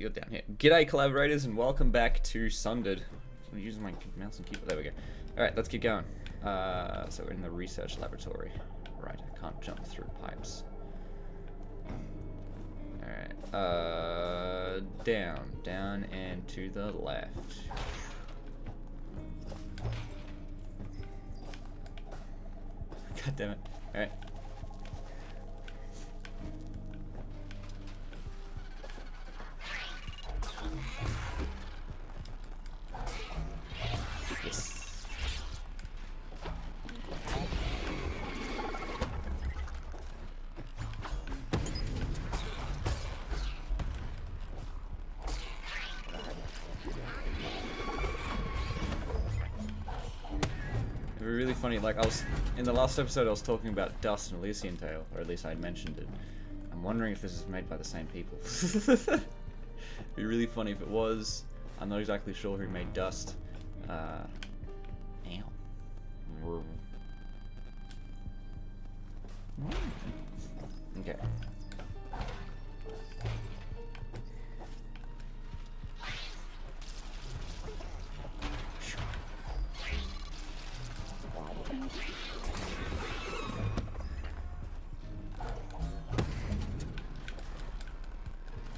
you're down here. G'day, collaborators, and welcome back to Sundered. I'm using my mouse and keyboard. There we go. Alright, let's keep going. So we're in the research laboratory. Right, I can't jump through pipes. Alright, down, and to the left. God damn it. Alright. Yes. It was really funny, like in the last episode I was talking about Dust and Elysian Tail, or at least I mentioned it. I'm wondering if this is made by the same people. It'd be really funny if it was. I'm not exactly sure who made Dust. Ow. Okay.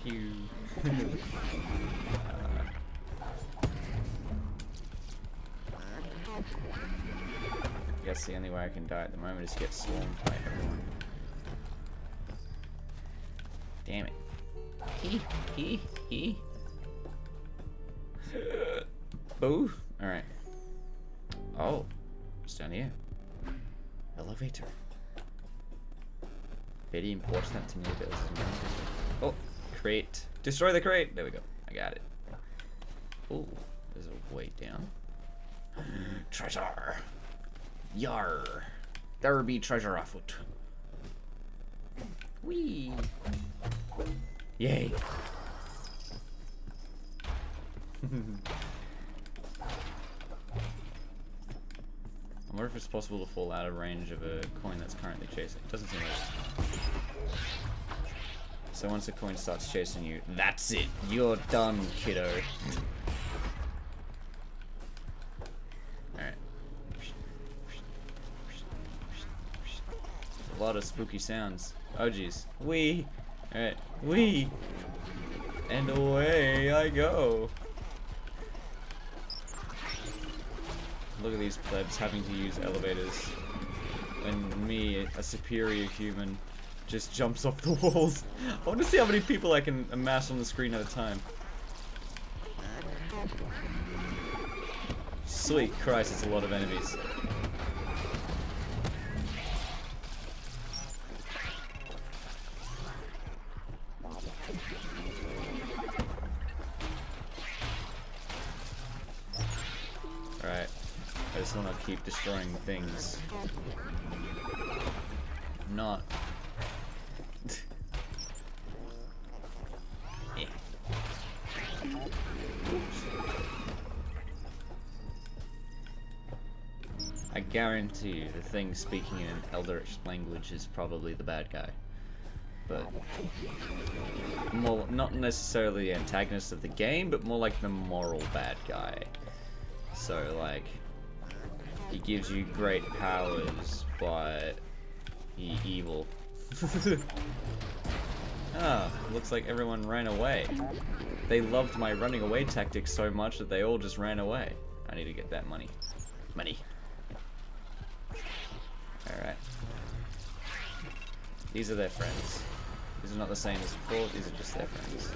Pew. I guess the only way I can die at the moment is to get swarmed by everyone. Damn it. He. Boo. Alright. Oh. It's down here. Elevator. Very important to know this. Oh. Crate. Destroy the crate. There we go. I got it. Oh. There's a way down. Treasure. Yar. There be treasure afoot. Whee. Yay. I wonder if it's possible to fall out of range of a coin that's currently chasing. It doesn't seem like it. So once a coin starts chasing you, that's it. You're done, kiddo. Alright. A lot of spooky sounds. Oh jeez. Wee! Alright. Wee! And away I go. Look at these plebs having to use elevators. When me, a superior human, just jumps off the walls. I want to see how many people I can amass on the screen at a time. Sweet Christ, it's a lot of enemies. Alright. I just want to keep destroying things. I'm not. Yeah. I guarantee you the thing speaking in an Eldritch language is probably the bad guy. But more, not necessarily the antagonist of the game, but more like the moral bad guy. So like, he gives you great powers, but he's evil. Ah, looks like everyone ran away. They loved my running away tactics so much that they all just ran away. I need to get that money. Money. Alright. These are their friends. These are not the same as before, these are just their friends.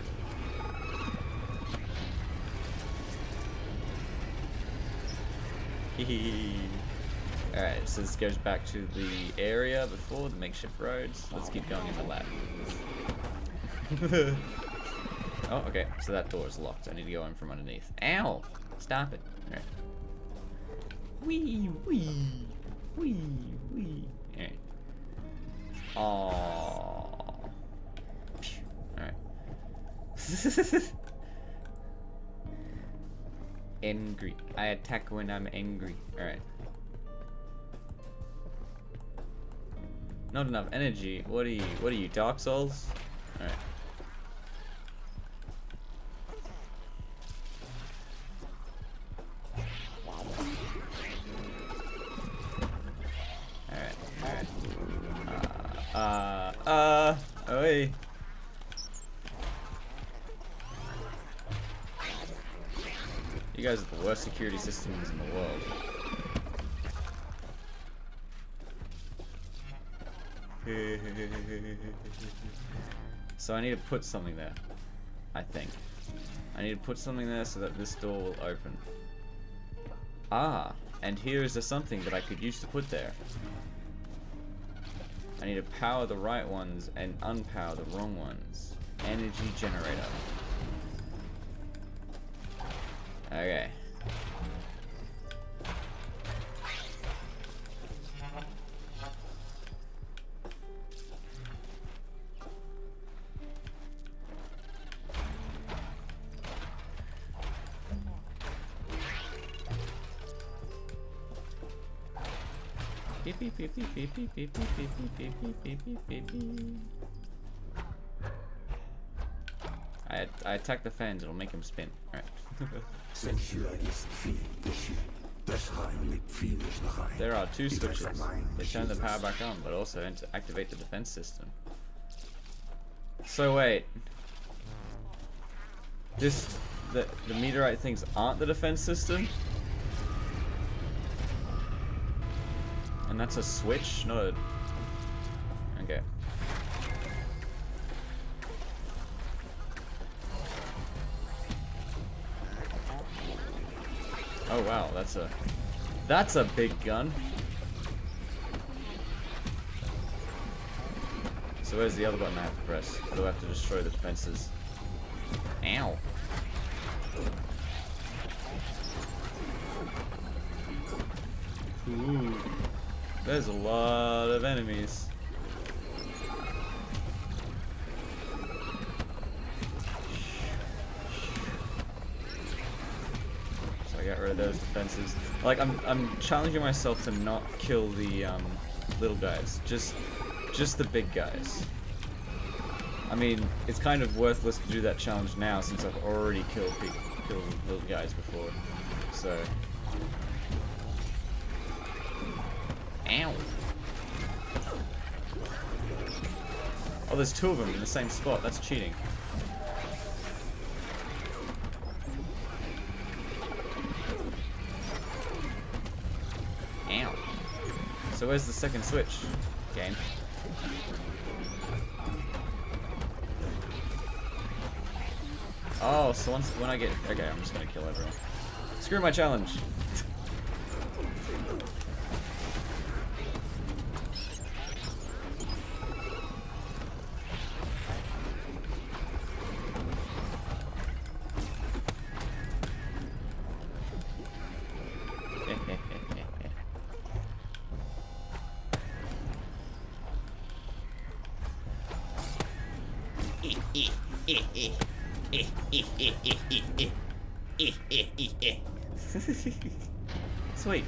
Alright, so this goes back to the area before, the makeshift roads. Let's keep going in the lab. Oh, okay, so that door is locked. I need to go in from underneath. Ow! Stop it. Alright. Wee, wee, wee, wee. Alright. Aww. Alright. Angry. I attack when I'm angry. Alright. Not enough energy. What are you, Dark Souls? Alright. You guys are the worst security systems in the world. So I need to put something there. I think. I need to put something there so that this door will open. Ah, and here is a something that I could use to put there. I need to power the right ones and unpower the wrong ones. Energy generator. Okay. Beep, beep, beep, beep, beep, beep, beep, beep, beep, beep, beep, beep, beep, beep. I attack the fans, it'll make him spin. Alright. There are two switches. They turn the power back on, but also activate the defense system. So wait. The meteorite things aren't the defense system? And that's a switch, not a... Okay. Oh wow, that's a big gun. So where's the other button I have to press? Or do I have to destroy the defenses? Ow. Ooh. There's a lot of enemies. So I got rid of those defenses. Like I'm challenging myself to not kill the little guys, just the big guys. I mean, it's kind of worthless to do that challenge now since I've already killed little guys before. So. Ow. Oh, there's two of them in the same spot. That's cheating. Ow. So where's the second switch? Game. Oh, so when I get... Okay, I'm just gonna kill everyone. Screw my challenge. Sweet.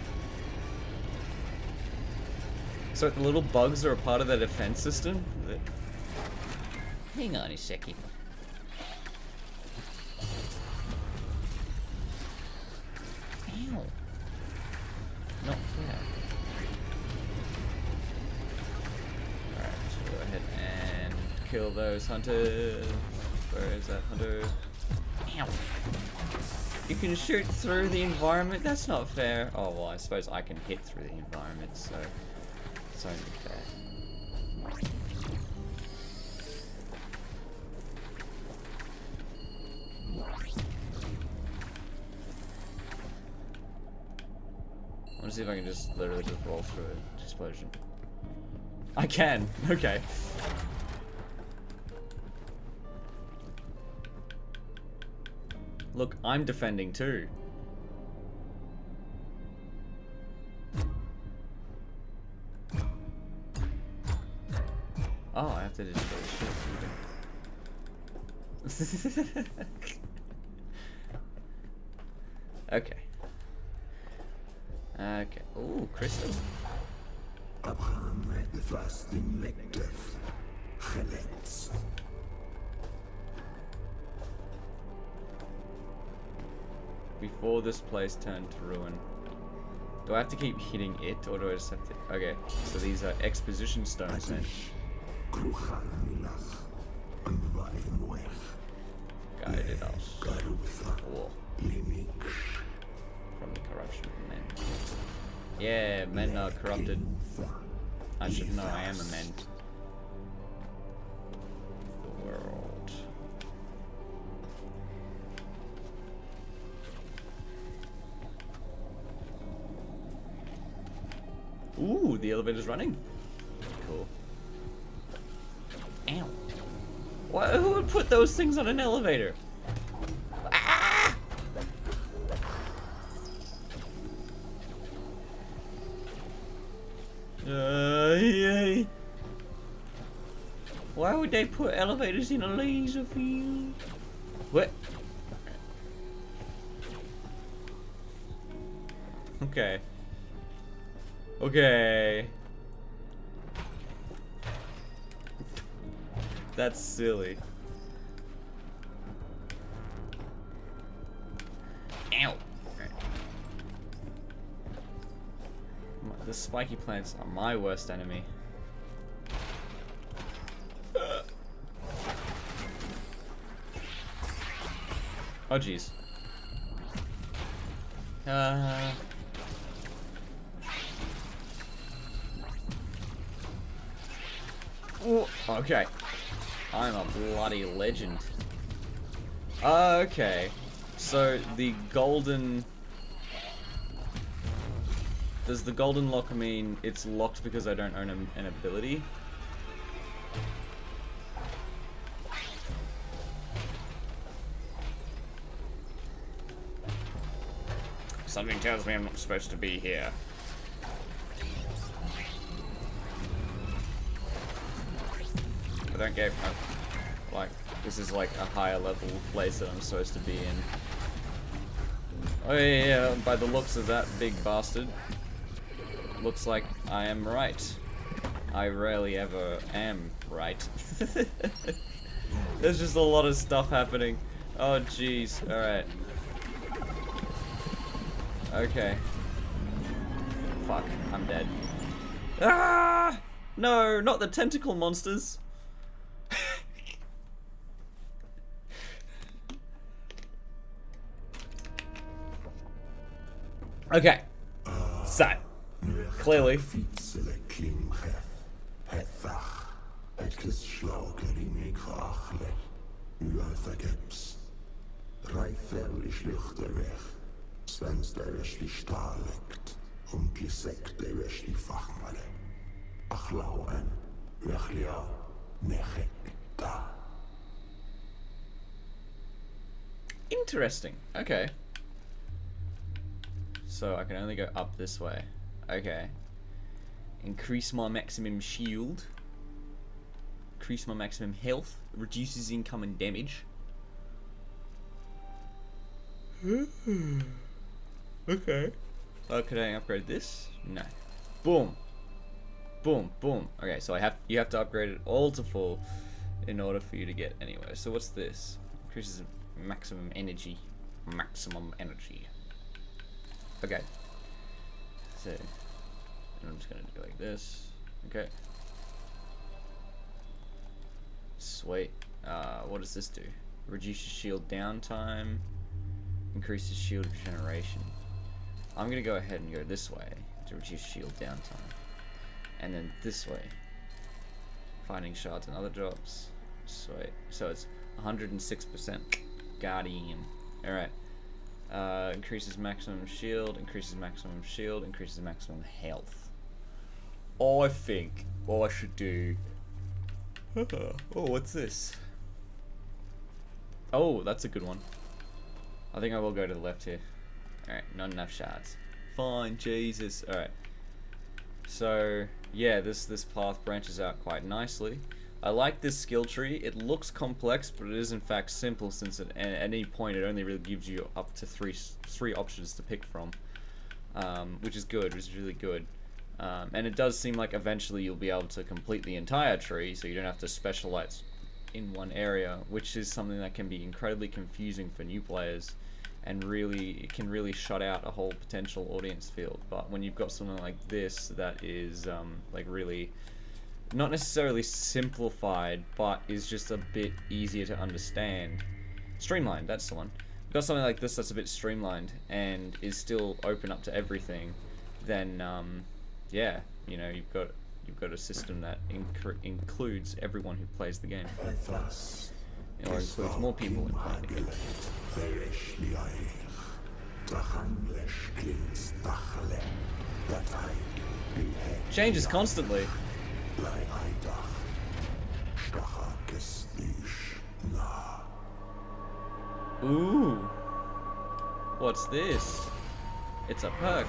So the little bugs are a part of the defense system? Hang on a second. Ow. Not fair. Alright, so go ahead and kill those hunters. Where is that hunter? Ow. You can shoot through the environment? That's not fair. Oh, well, I suppose I can hit through the environment, so it's only fair. I want to see if I can just literally just roll through an explosion. I can! Okay. Look, I'm defending too. Oh, I have to destroy shit. Okay. Okay. Ooh, crystal. Before this place turned to ruin. Do I have to keep hitting it, or do I just have to... Okay, so these are exposition stones then. Guided us. Cool. Yeah, men are corrupted. I should know I am a man. The world. Ooh, the elevator's running. Cool. Ow. Who would put those things on an elevator? Ah! Yay. Why would they put elevators in a laser field? What? Okay. Okay. That's silly. Ow! The spiky plants are my worst enemy. Oh jeez. Ooh, okay. I'm a bloody legend. Okay. So the golden... Does the golden lock mean it's locked because I don't own an ability? Something tells me I'm not supposed to be here. I don't get like this is like a higher level place that I'm supposed to be in. Oh yeah, by the looks of that big bastard, looks like I am right. I rarely ever am right. There's just a lot of stuff happening. Oh jeez. All right. Okay. Fuck. I'm dead. Ah! No, not the tentacle monsters. Okay. So, clearly. Interesting. Okay. So I can only go up this way. Okay. Increase my maximum shield. Increase my maximum health. Reduces incoming damage. Okay. Oh, could I upgrade this? No. Boom. Boom. Boom. Okay, so you have to upgrade it all to full in order for you to get anywhere. So what's this? Increases maximum energy. Maximum energy. Okay. So I'm just gonna do like this. Okay. Sweet. What does this do? Reduces shield downtime. Increases shield regeneration. I'm gonna go ahead and go this way to reduce shield downtime. And then this way. Finding shards and other drops. Sweet. So it's 106%. Guardian. Alright. Increases maximum shield, increases maximum shield, increases maximum health. I think what I should do... Oh, what's this? Oh, that's a good one. I think I will go to the left here. Alright, not enough shards. Fine, Jesus. Alright. So, yeah, this path branches out quite nicely. I like this skill tree. It looks complex, but it is in fact simple, since at any point it only really gives you up to three options to pick from, which is good, which is really good. And it does seem like eventually you'll be able to complete the entire tree, so you don't have to specialize in one area, which is something that can be incredibly confusing for new players, and it can really shut out a whole potential audience field. But when you've got something like this that is like really not necessarily simplified, but is just a bit easier to understand. Streamlined, that's the one. You've got something like this that's a bit streamlined and is still open up to everything, then yeah, you know, you've got a system that includes everyone who plays the game, or includes more people in playing the game. Changes constantly. Ooh, what's this? It's a perk.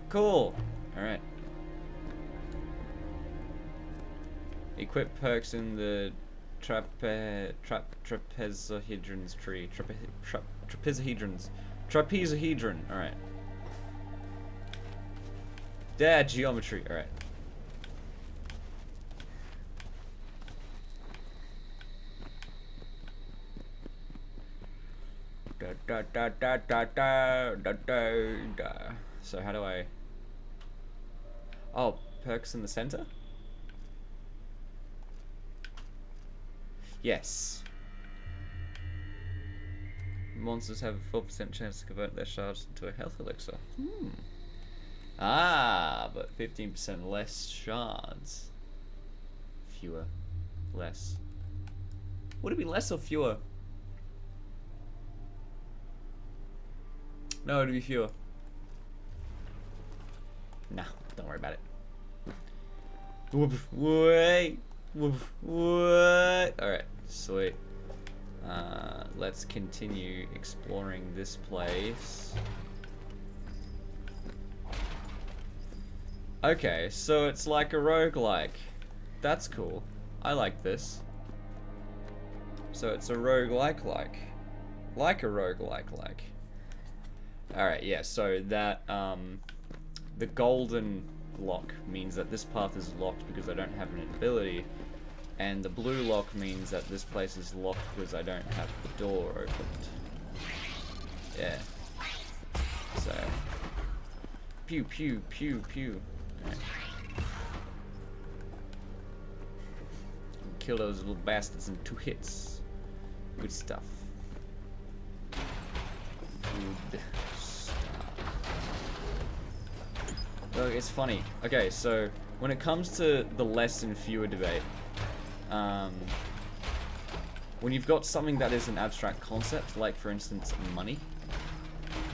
Cool. Alright. Equip perks in the trapezohedrons tree. Trapezohedron. Alright. Dad, geometry. Alright. So how do I... Oh, perks in the center? Yes. Monsters have a 4% chance to convert their shards into a health elixir. Ah, but 15% less shards. Fewer. Less. Would it be less or fewer? No, it'd be fewer. Nah, don't worry about it. Wait. Alright, sweet. Let's continue exploring this place. Okay, so it's like a roguelike. That's cool. I like this. So it's a roguelike like a roguelike like. Alright, yeah, so that the golden lock means that this path is locked because I don't have an ability, and the blue lock means that this place is locked because I don't have the door opened. Yeah. So pew pew pew pew. Right. Kill those little bastards in 2 hits. Good stuff. Good stuff. Look, it's funny. Okay, so when it comes to the less and fewer debate, when you've got something that is an abstract concept, like for instance money,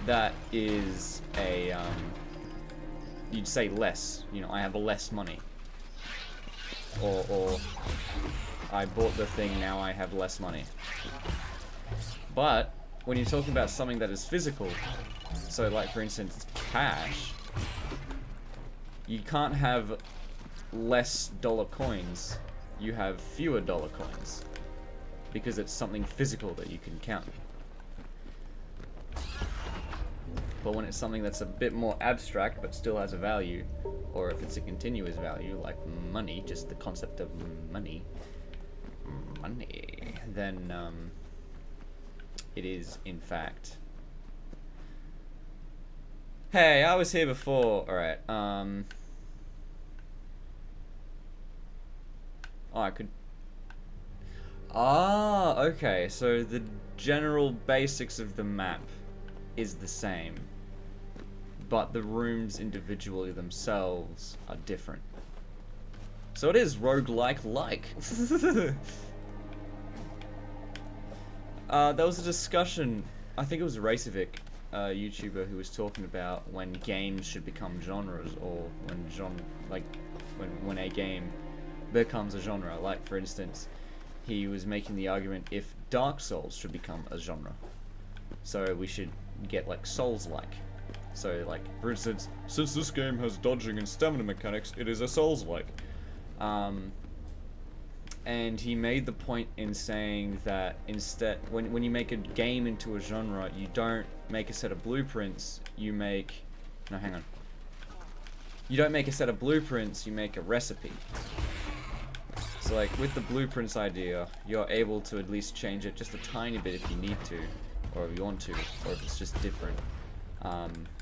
that is a you'd say less. You know, I have less money, or I bought the thing, now I have less money. But when you're talking about something that is physical, so like for instance cash, you can't have less dollar coins, you have fewer dollar coins, because it's something physical that you can count. But when it's something that's a bit more abstract but still has a value, or if it's a continuous value like money, just the concept of money, then it is in fact... Hey, I was here before. Alright, oh, I could... Ah, okay, so the general basics of the map is the same, but the rooms individually themselves are different. So it is roguelike-like. There was a discussion, I think it was Racevic, a YouTuber, who was talking about when games should become genres, or when a game becomes a genre. Like for instance, he was making the argument if Dark Souls should become a genre. So we should get like Souls-like. So like, for instance, since this game has dodging and stamina mechanics, it is a Souls-like. And he made the point in saying that instead, when you make a game into a genre, you don't make a set of blueprints, you make... No, hang on. You don't make a set of blueprints, you make a recipe. So like, with the blueprints idea, you're able to at least change it just a tiny bit if you need to, or if you want to, or if it's just different.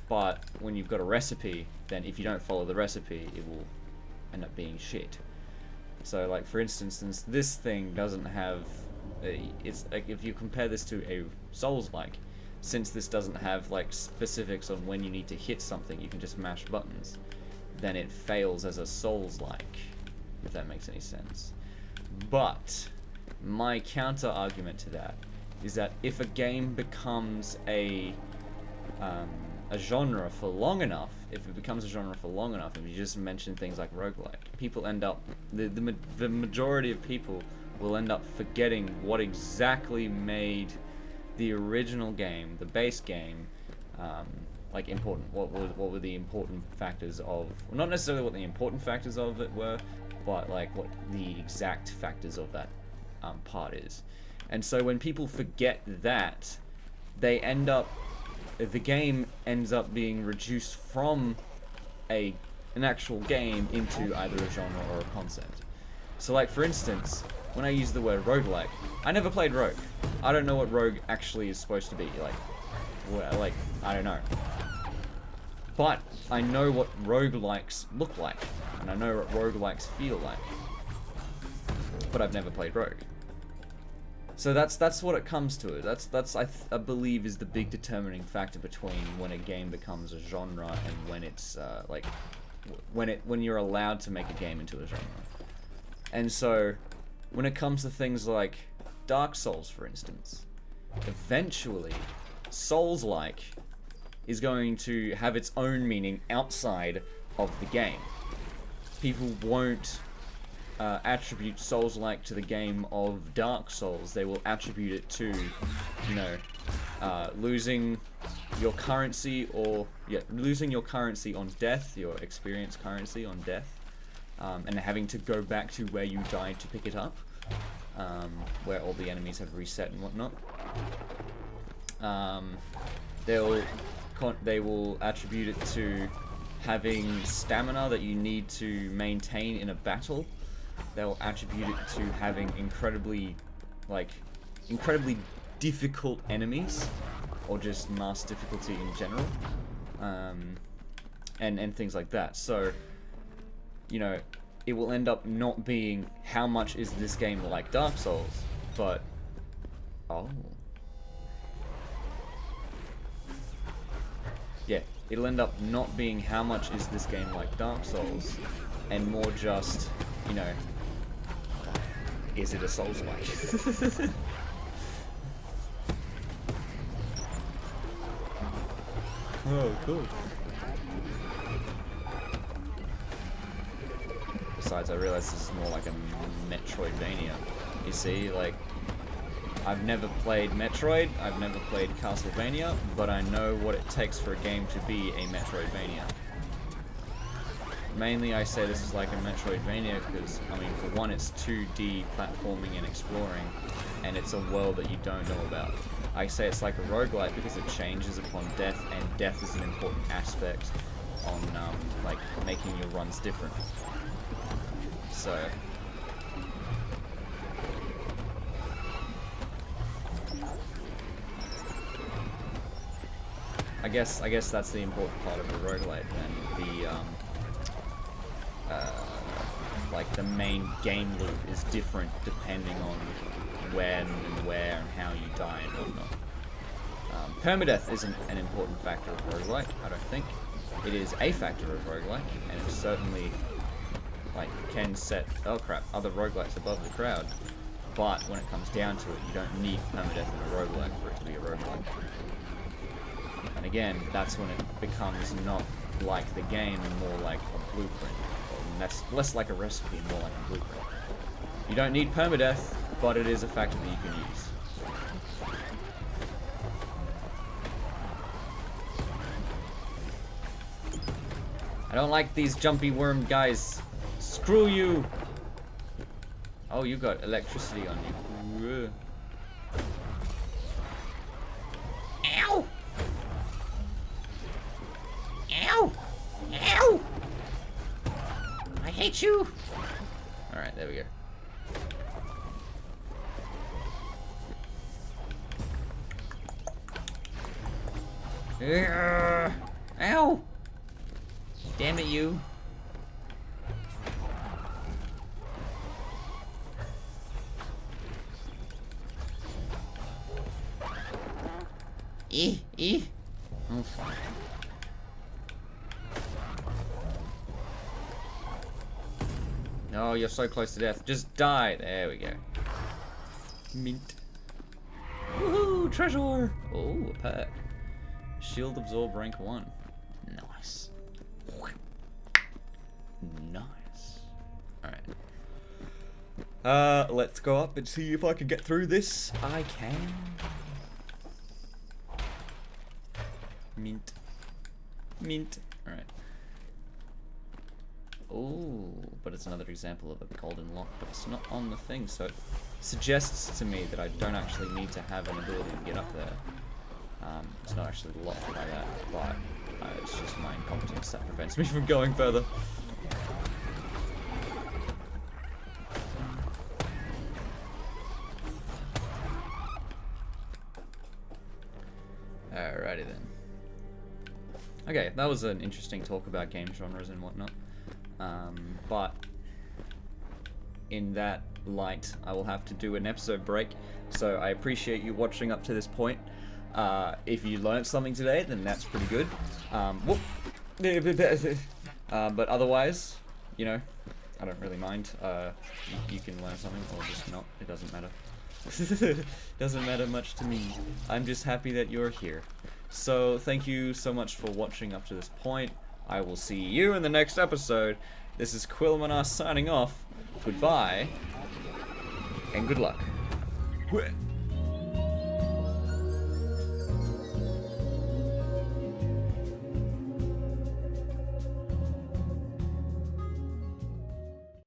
But when you've got a recipe, then if you don't follow the recipe, it will end up being shit. So like, for instance, since this thing doesn't have it's like, if you compare this to a Souls-like, since this doesn't have like specifics on when you need to hit something, you can just mash buttons, then it fails as a Souls-like, if that makes any sense. But my counter argument to that is that if a game becomes a genre for long enough, if it becomes a genre for long enough, and you just mention things like roguelike, people end up, the majority of people will end up forgetting what exactly made the original game, the base game, like important. What were the important factors of, well, not necessarily what the important factors of it were, but like what the exact factors of that part is. And so when people forget that, they end up, the game ends up being reduced from an actual game into either a genre or a concept. So like for instance, when I use the word roguelike, I never played Rogue. I don't know what Rogue actually is supposed to be. Like, I don't know. But I know what roguelikes look like, and I know what roguelikes feel like. But I've never played Rogue. So that's what it comes to. That's I believe is the big determining factor between when a game becomes a genre and when it's like when you're allowed to make a game into a genre. And so when it comes to things like Dark Souls, for instance, eventually Souls-like is going to have its own meaning outside of the game. People won't attribute Souls-like to the game of Dark Souls. They will attribute it to, you know, losing your currency, or losing your currency on death, your experience currency on death, and having to go back to where you died to pick it up, where all the enemies have reset and whatnot. They will attribute it to having stamina that you need to maintain in a battle. They'll attribute it to having incredibly difficult enemies, or just mass difficulty in general, and things like that. So, you know, it will end up not being how much is this game like Dark Souls, but it'll end up not being how much is this game like Dark Souls, and more just, you know, is it a Souls-like? Oh, cool. Besides, I realize this is more like a Metroidvania. You see, like, I've never played Metroid, I've never played Castlevania, but I know what it takes for a game to be a Metroidvania. Mainly I say this is like a Metroidvania because, I mean, for one, it's 2D platforming and exploring, and it's a world that you don't know about. I say it's like a roguelike because it changes upon death, and death is an important aspect on, like, making your runs different. So, I guess that's the important part of a roguelike, and the like the main game loop is different depending on when and where and how you die and whatnot. Permadeath isn't an important factor of roguelike, I don't think. It is a factor of roguelike, and it certainly like can set other roguelikes above the crowd. But when it comes down to it, you don't need permadeath in a roguelike for it to be a roguelike. And again, that's when it becomes not like the game and more like a blueprint. Or less like a recipe and more like a blueprint. You don't need permadeath, but it is a factor that you can use. I don't like these jumpy worm guys. Screw you! Oh, you got electricity on you. Ow! Ow! Ow! I hate you! Alright, there we go. Ow! Damn it, you. Oh, fuck. No, you're so close to death. Just die. There we go. Mint. Woohoo! Treasure! Oh, a perk. Shield absorb rank 1. Nice. Nice. Alright. Let's go up and see if I can get through this. I can. Mint. Mint. Alright. Oh, but it's another example of a golden lock, but it's not on the thing, so it suggests to me that I don't actually need to have an ability to get up there. It's not actually locked by that, but it's just my incompetence that prevents me from going further. Alrighty then. Okay, that was an interesting talk about game genres and whatnot. But in that light, I will have to do an episode break. So I appreciate you watching up to this point. If you learned something today, then that's pretty good. But otherwise, you know, I don't really mind. You can learn something or just not. It doesn't matter. Doesn't matter much to me. I'm just happy that you're here. So thank you so much for watching up to this point. I will see you in the next episode. This is Quillo signing off. Goodbye and good luck.